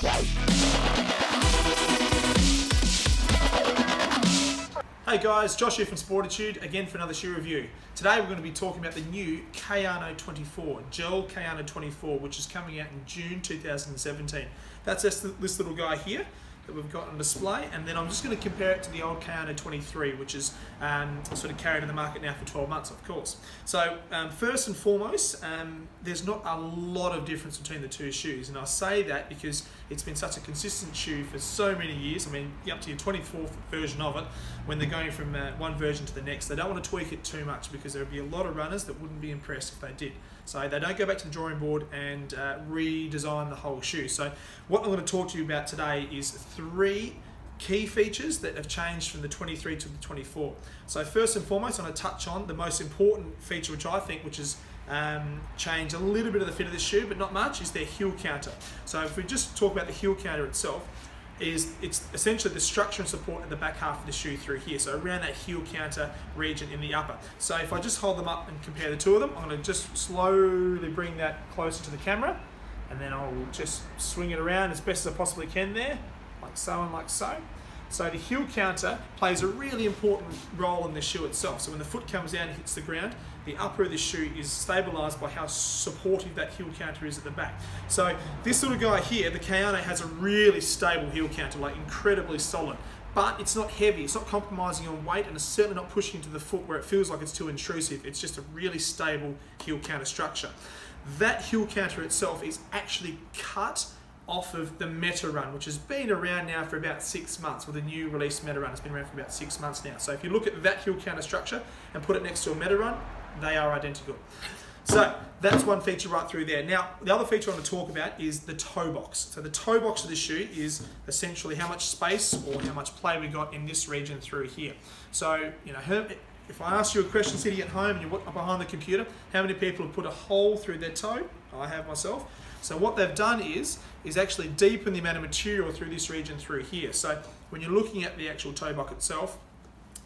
Hey guys, Josh here from Sportitude, again for another shoe review. Today we're going to be talking about the new Kayano 24, Gel Kayano 24, which is coming out in June 2017. That's this little guy here that we've got on display, and then I'm just going to compare it to the old Kayano 23, which is sort of carried in the market now for 12 months, of course. So first and foremost, there's not a lot of difference between the two shoes, and I say that because it's been such a consistent shoe for so many years. I mean, up to your 24th version of it, when they're going from one version to the next, they don't want to tweak it too much because there would be a lot of runners that wouldn't be impressed if they did. So they don't go back to the drawing board and redesign the whole shoe. So what I'm going to talk to you about today is 3 key features that have changed from the 23 to the 24. So first and foremost, I'm going to touch on the most important feature, which I think, which is changed a little bit of the fit of this shoe, but not much, is their heel counter. So if we just talk about the heel counter itself, it's essentially the structure and support in the back half of the shoe through here, so around that heel counter region in the upper. So if I just hold them up and compare the two of them, I'm going to just slowly bring that closer to the camera, and then I'll just swing it around as best as I possibly can there, like so and like so. So the heel counter plays a really important role in the shoe itself. So when the foot comes down and hits the ground, the upper of the shoe is stabilised by how supportive that heel counter is at the back. So this little guy here, the Kayano, has a really stable heel counter, like incredibly solid. But it's not heavy, it's not compromising on weight, and it's certainly not pushing into the foot where it feels like it's too intrusive. It's just a really stable heel counter structure. That heel counter itself is actually cut off of the Meta Run, which has been around now for about 6 months. With the new release Meta Run, it's been around for about 6 months now. So if you look at that heel counter structure and put it next to a Meta Run, they are identical. So that's one feature right through there. Now, the other feature I want to talk about is the toe box. So the toe box of the shoe is essentially how much space or how much play we got in this region through here. So, you know, if I ask you a question sitting at home and you're behind the computer, how many people have put a hole through their toe? I have myself. So what they've done is actually deepen the amount of material through this region through here. So when you're looking at the actual toe box itself,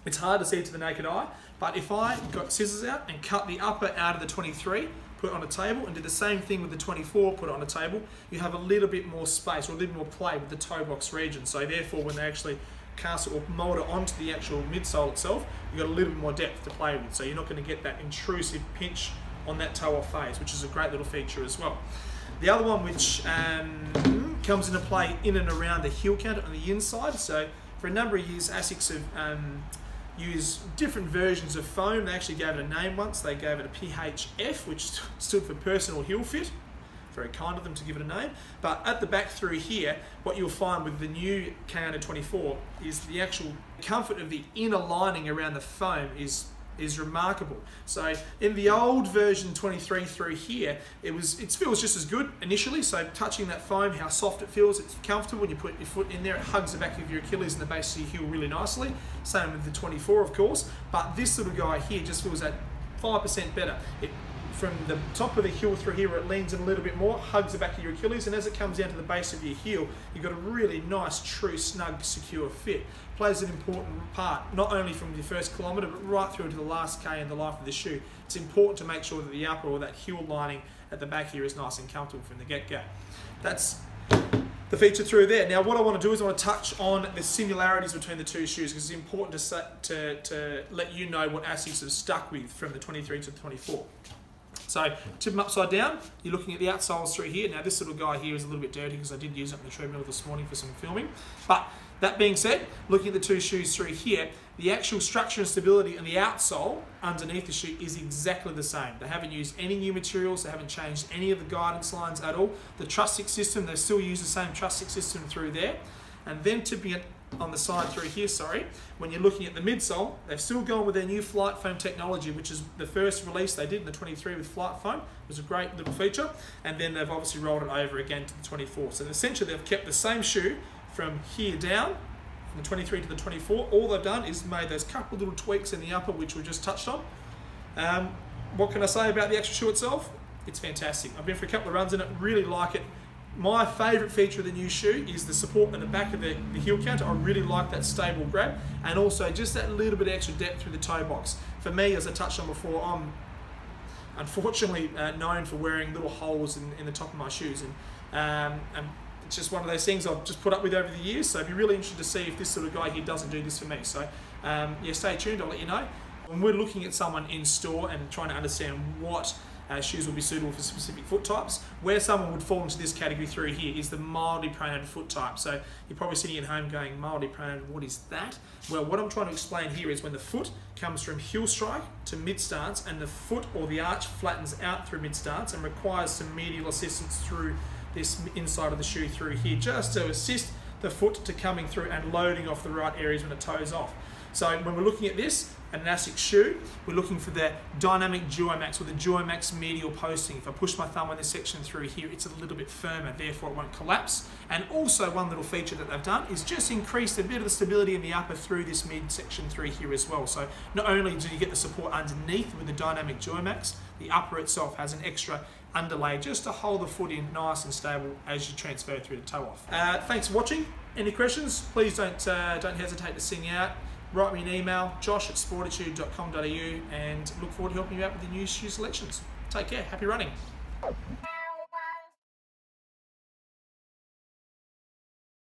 it's hard to see to the naked eye, but if I got scissors out and cut the upper out of the 23, put it on a table, and did the same thing with the 24, put it on a table, you have a little bit more space or a little more play with the toe box region. So therefore, when they actually cast it or mold it onto the actual midsole itself, you've got a little bit more depth to play with. So you're not going to get that intrusive pinch on that toe off phase, which is a great little feature as well. The other one which comes into play in and around the heel counter on the inside. So for a number of years, Asics have used different versions of foam. They actually gave it a name once. They gave it a PHF, which stood for Personal Heel Fit. Very kind of them to give it a name. But at the back through here, what you'll find with the new Kayano 24 is the actual comfort of the inner lining around the foam is remarkable. So in the old version 23 through here, it feels just as good initially. So touching that foam, how soft it feels, it's comfortable. When you put your foot in there, it hugs the back of your Achilles and the base of your heel really nicely. Same with the 24, of course. But this little guy here just feels that 5% better. From the top of the heel through here, where it leans in a little bit more, hugs the back of your Achilles, and as it comes down to the base of your heel, you've got a really nice, true, snug, secure fit. Plays an important part, not only from the first kilometre, but right through to the last K in the life of the shoe. It's important to make sure that the upper or that heel lining at the back here is nice and comfortable from the get-go. That's the feature through there. Now what I want to do is I want to touch on the similarities between the two shoes, because it's important to let you know what Asics have stuck with from the 23 to the 24. So tip them upside down, you're looking at the outsoles through here. Now this little guy here is a little bit dirty because I did use it on the treadmill this morning for some filming. But that being said, looking at the two shoes through here, the actual structure and stability and the outsole underneath the shoe is exactly the same. They haven't used any new materials, they haven't changed any of the guidance lines at all. The truss stick system, they still use the same truss stick system through there. And then tipping it on the side through here, when you're looking at the midsole, they've still gone with their new flight foam technology, which is the first release they did in the 23 with flight foam. It was a great little feature, and then they've obviously rolled it over again to the 24. So essentially they've kept the same shoe from here down, from the 23 to the 24. All they've done is made those couple little tweaks in the upper, which we just touched on. What can I say about the actual shoe itself? It's fantastic. I've been for a couple of runs in it, really like it. My favourite feature of the new shoe is the support at the back of the heel counter. I really like that stable grab, and also just that little bit of extra depth through the toe box. For me, as I touched on before, I'm unfortunately known for wearing little holes in the top of my shoes, and it's just one of those things I've just put up with over the years. So I'd be really interested to see if this sort of guy here doesn't do this for me. So yeah, stay tuned, I'll let you know. When we're looking at someone in store and trying to understand what shoes will be suitable for specific foot types, where someone would fall into this category through here is the mildly pronated foot type. So you're probably sitting at home going, mildly pronated, what is that? Well, what I'm trying to explain here is when the foot comes from heel strike to mid stance and the foot or the arch flattens out through mid stance and requires some medial assistance through this inside of the shoe through here, just to assist the foot to coming through and loading off the right areas when the toe's off. So when we're looking at this, an Asics shoe, we're looking for the dynamic Duomax or the Duomax medial posting. If I push my thumb on this section through here, it's a little bit firmer, therefore it won't collapse. And also one little feature that they've done is just increased a bit of the stability in the upper through this mid section through here as well. So not only do you get the support underneath with the dynamic Duomax, the upper itself has an extra underlay just to hold the foot in nice and stable as you transfer through the toe off. Thanks for watching. Any questions? Please don't hesitate to sing out. Write me an email, josh@sportitude.com.au, and look forward to helping you out with the new shoe selections. Take care, happy running.